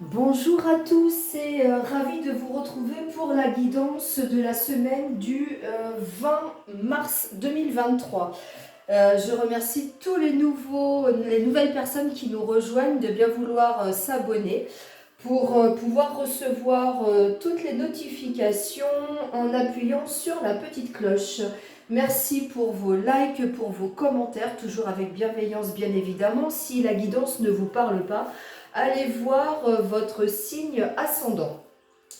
Bonjour à tous et ravi de vous retrouver pour la guidance de la semaine du 20 mars 2023. Je remercie tous les nouvelles personnes qui nous rejoignent de bien vouloir s'abonner pour pouvoir recevoir toutes les notifications en appuyant sur la petite cloche. Merci pour vos likes, pour vos commentaires, toujours avec bienveillance bien évidemment. Si la guidance ne vous parle pas, allez voir votre signe ascendant.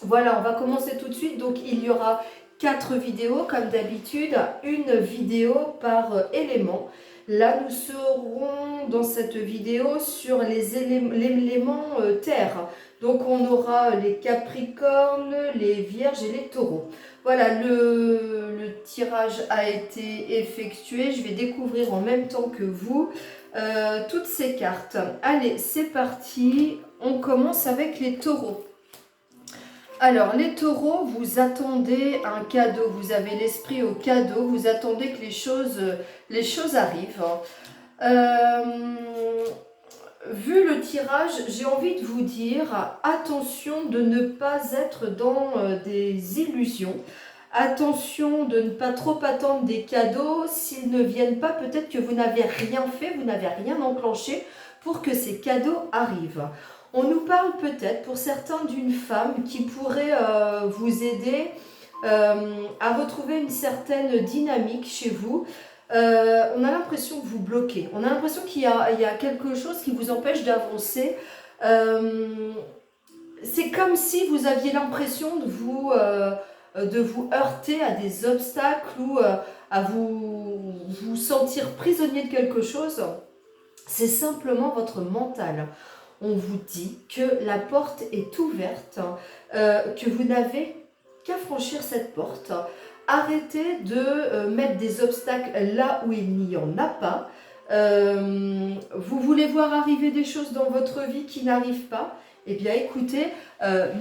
Voilà, on va commencer tout de suite. Donc il y aura 4 vidéos comme d'habitude, une vidéo par élément. Là, nous serons dans cette vidéo sur l'élément terre. Donc on aura les Capricornes, les Vierges et les Taureaux. Voilà, le tirage a été effectué. Je vais découvrir en même temps que vous toutes ces cartes. Allez, c'est parti. On commence avec les taureaux. Alors, les taureaux, vous attendez un cadeau. Vous avez l'esprit au cadeau. Vous attendez que les choses arrivent. Vu le tirage, j'ai envie de vous dire attention de ne pas être dans des illusions. Attention de ne pas trop attendre des cadeaux. S'ils ne viennent pas, peut-être que vous n'avez rien fait, vous n'avez rien enclenché pour que ces cadeaux arrivent. On nous parle peut-être pour certains d'une femme qui pourrait vous aider à retrouver une certaine dynamique chez vous. On a l'impression que vous bloquez. On a l'impression qu'il y a quelque chose qui vous empêche d'avancer. C'est comme si vous aviez l'impression de vous heurter à des obstacles ou à vous sentir prisonnier de quelque chose. C'est simplement votre mental. On vous dit que la porte est ouverte, que vous n'avez qu'à franchir cette porte. Arrêtez de mettre des obstacles là où il n'y en a pas. Vous voulez voir arriver des choses dans votre vie qui n'arrivent pas? Eh bien écoutez,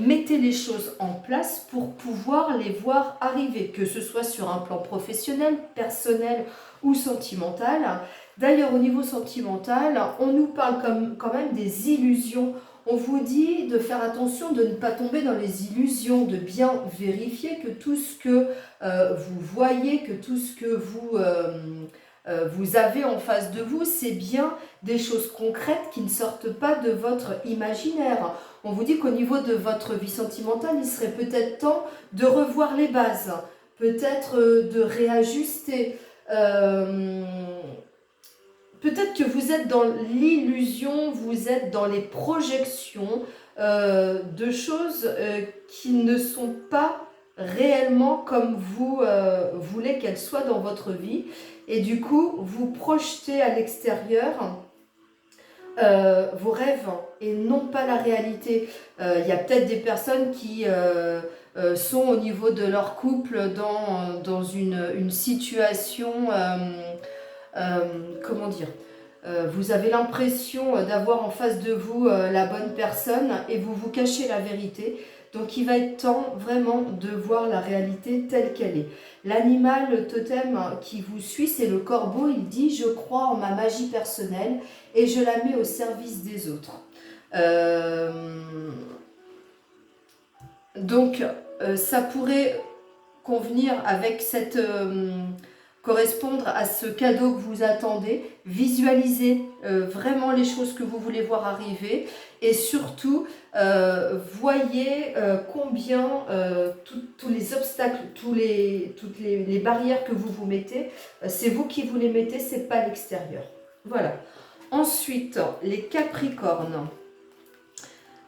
mettez les choses en place pour pouvoir les voir arriver, que ce soit sur un plan professionnel, personnel ou sentimental. D'ailleurs, au niveau sentimental, on nous parle quand même des illusions. On vous dit de faire attention de ne pas tomber dans les illusions, de bien vérifier que tout ce que vous voyez, que tout ce que vous avez en face de vous, c'est bien des choses concrètes qui ne sortent pas de votre imaginaire. On vous dit qu'au niveau de votre vie sentimentale, il serait peut-être temps de revoir les bases, peut-être de réajuster. Peut-être que vous êtes dans l'illusion, vous êtes dans les projections de choses qui ne sont pas réellement comme vous voulez qu'elles soient dans votre vie. Et du coup, vous projetez à l'extérieur vos rêves et non pas la réalité. Il y a peut-être des personnes qui sont au niveau de leur couple dans une situation... comment dire, vous avez l'impression d'avoir en face de vous la bonne personne et vous vous cachez la vérité. Donc il va être temps vraiment de voir la réalité telle qu'elle est. L'animal totem qui vous suit, c'est le corbeau. Il dit: je crois en ma magie personnelle et je la mets au service des autres. Donc ça pourrait convenir avec cette... correspondre à ce cadeau que vous attendez, visualisez vraiment les choses que vous voulez voir arriver et surtout voyez combien tous les obstacles, toutes les barrières que vous vous mettez, c'est vous qui vous les mettez, c'est pas l'extérieur. Voilà. Ensuite, les Capricornes.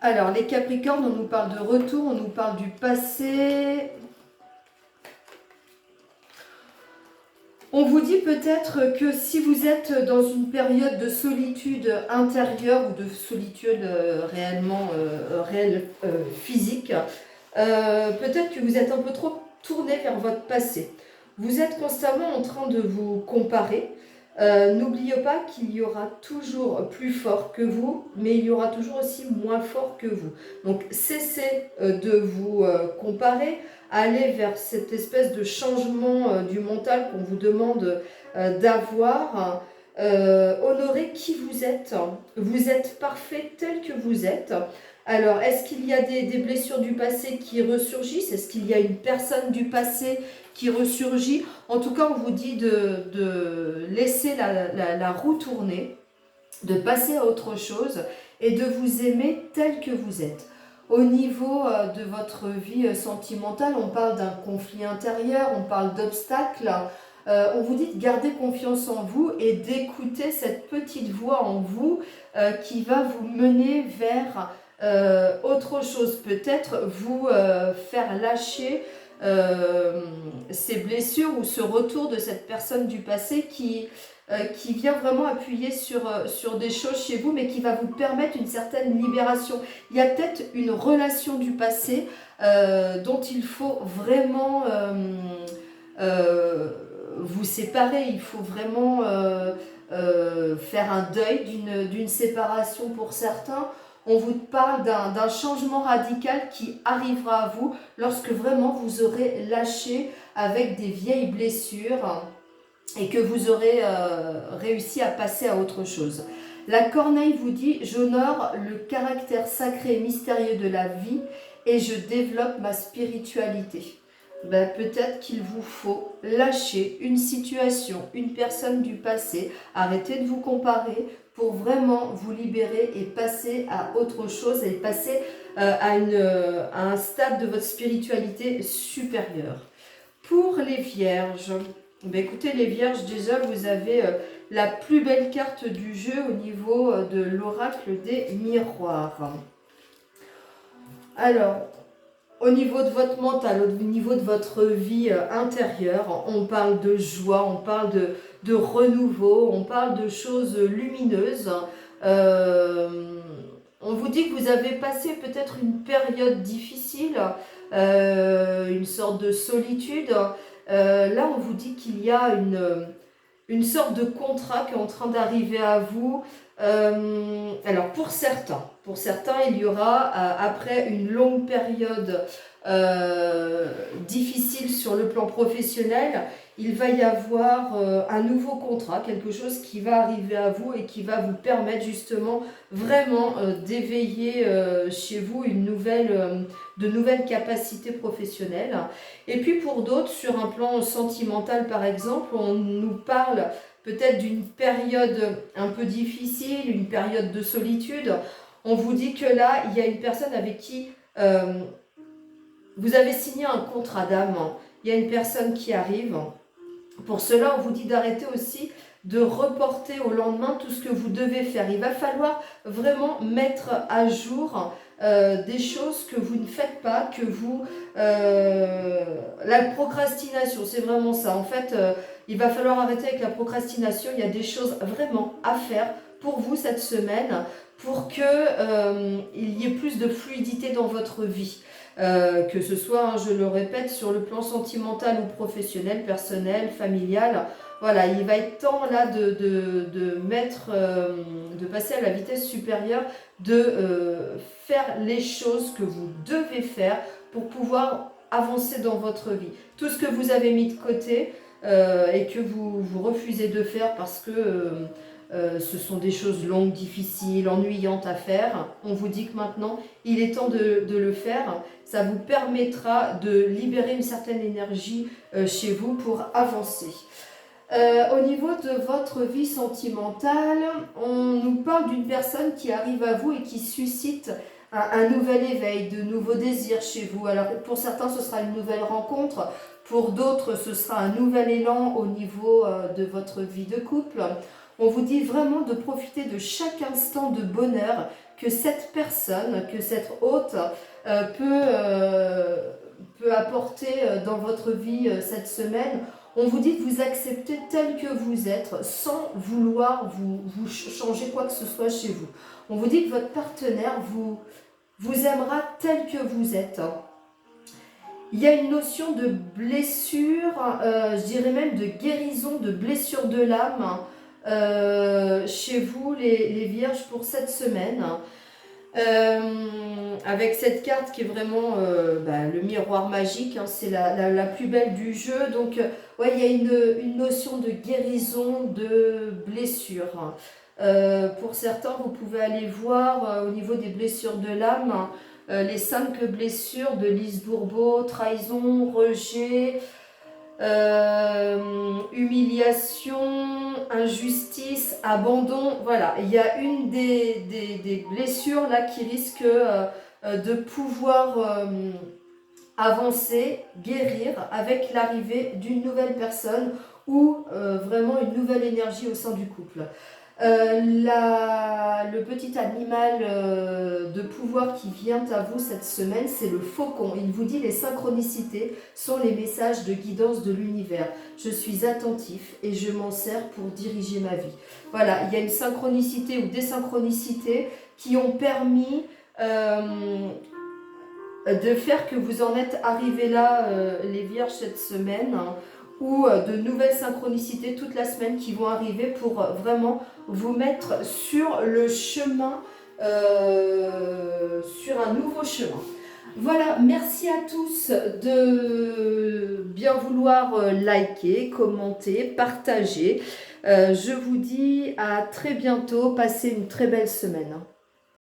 Alors, les Capricornes, on nous parle de retour, on nous parle du passé. On vous dit peut-être que si vous êtes dans une période de solitude intérieure ou de solitude réelle physique, peut-être que vous êtes un peu trop tourné vers votre passé. Vous êtes constamment en train de vous comparer. N'oubliez pas qu'il y aura toujours plus fort que vous, mais il y aura toujours aussi moins fort que vous. Donc cessez de vous comparer, allez vers cette espèce de changement du mental qu'on vous demande d'avoir. honorez qui vous êtes. Vous êtes parfait tel que vous êtes. Alors, est-ce qu'il y a des blessures du passé qui ressurgissent? Est-ce qu'il y a une personne du passé qui ressurgit? En tout cas, on vous dit de laisser la roue tourner, de passer à autre chose et de vous aimer tel que vous êtes. Au niveau de votre vie sentimentale, on parle d'un conflit intérieur, on parle d'obstacles. On vous dit de garder confiance en vous et d'écouter cette petite voix en vous qui va vous mener vers autre chose. Peut-être vous faire lâcher ces blessures ou ce retour de cette personne du passé qui vient vraiment appuyer sur des choses chez vous, mais qui va vous permettre une certaine libération. Il y a peut-être une relation du passé dont il faut vraiment vous séparer. Il faut vraiment faire un deuil d'une séparation pour certains. On vous parle d'un changement radical qui arrivera à vous lorsque vraiment vous aurez lâché avec des vieilles blessures et que vous aurez réussi à passer à autre chose. La corneille vous dit « J'honore le caractère sacré et mystérieux de la vie et je développe ma spiritualité. » Ben, peut-être qu'il vous faut lâcher une situation, une personne du passé, arrêter de vous comparer pour vraiment vous libérer et passer à autre chose et passer à un stade de votre spiritualité supérieure. Pour les vierges, ben écoutez les vierges, déjà vous avez la plus belle carte du jeu au niveau de l'oracle des miroirs. Alors, au niveau de votre mental, au niveau de votre vie intérieure, on parle de joie, on parle de renouveau, on parle de choses lumineuses. On vous dit que vous avez passé peut-être une période difficile, une sorte de solitude. Là, on vous dit qu'il y a une sorte de contrat qui est en train d'arriver à vous. Alors, pour certains, il y aura, après une longue période difficile sur le plan professionnel, il va y avoir un nouveau contrat, quelque chose qui va arriver à vous et qui va vous permettre justement vraiment d'éveiller chez vous de nouvelles capacités professionnelles. Et puis pour d'autres, sur un plan sentimental par exemple, on nous parle peut-être d'une période un peu difficile, une période de solitude. On vous dit que là, il y a une personne avec qui vous avez signé un contrat d'âme. Il y a une personne qui arrive. Pour cela, on vous dit d'arrêter aussi de reporter au lendemain tout ce que vous devez faire. Il va falloir vraiment mettre à jour des choses que vous ne faites pas, que vous... la procrastination, c'est vraiment ça. En fait, il va falloir arrêter avec la procrastination. Il y a des choses vraiment à faire pour vous cette semaine, pour qu'il y ait plus de fluidité dans votre vie. Que ce soit, je le répète, sur le plan sentimental ou professionnel, personnel, familial. Voilà, il va être temps là de passer à la vitesse supérieure, de faire les choses que vous devez faire pour pouvoir avancer dans votre vie. Tout ce que vous avez mis de côté et que vous refusez de faire parce que ce sont des choses longues, difficiles, ennuyantes à faire. On vous dit que maintenant, il est temps de le faire. Ça vous permettra de libérer une certaine énergie chez vous pour avancer. Au niveau de votre vie sentimentale, on nous parle d'une personne qui arrive à vous et qui suscite un nouvel éveil, de nouveaux désirs chez vous. Alors pour certains, ce sera une nouvelle rencontre. Pour d'autres, ce sera un nouvel élan au niveau de votre vie de couple. On vous dit vraiment de profiter de chaque instant de bonheur que cette personne, que cette hôte peut apporter dans votre vie cette semaine. On vous dit de vous accepter tel que vous êtes sans vouloir vous changer quoi que ce soit chez vous. On vous dit que votre partenaire vous aimera tel que vous êtes. Il y a une notion de blessure, je dirais même de guérison, de blessure de l'âme chez vous, les vierges, pour cette semaine. avec cette carte qui est vraiment le miroir magique, hein, c'est la plus belle du jeu. Donc, ouais, il y a une notion de guérison, de blessure. Pour certains, vous pouvez aller voir au niveau des blessures de l'âme, les 5 blessures de Lise Bourbeau: trahison, rejet, humiliation, injustice, abandon. Voilà, il y a une des blessures là qui risque de pouvoir avancer, guérir avec l'arrivée d'une nouvelle personne ou vraiment une nouvelle énergie au sein du couple. Le petit animal de pouvoir qui vient à vous cette semaine, c'est le faucon. Il vous dit: les synchronicités sont les messages de guidance de l'univers. Je suis attentif et je m'en sers pour diriger ma vie. Voilà, il y a une synchronicité ou des synchronicités qui ont permis de faire que vous en êtes arrivés là, les vierges, cette semaine, hein, ou de nouvelles synchronicités toute la semaine qui vont arriver pour vraiment vous mettre sur le chemin, sur un nouveau chemin. Voilà, merci à tous de bien vouloir liker, commenter, partager. Je vous dis à très bientôt, passez une très belle semaine.